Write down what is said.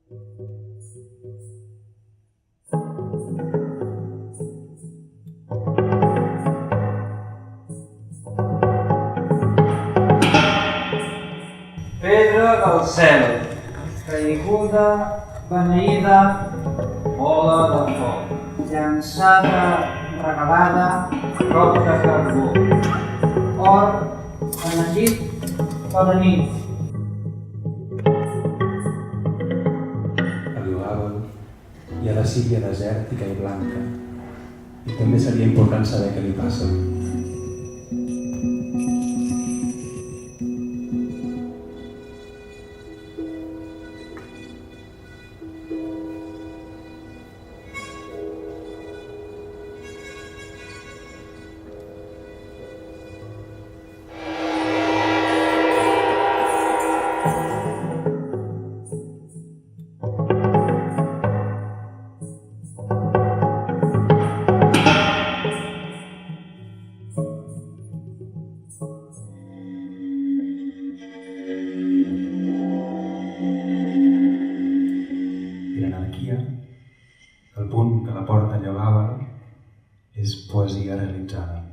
Pedra del cel, caiguda, beneïda, bola de foc, llançada, regalada, prop de carbó, or, benedit, bona nit. Arribava i ara Síria desèrtica i blanca, i també seria important saber què li passa. I l'anarquia, el punt que la porta llevava, és poesia realitzada.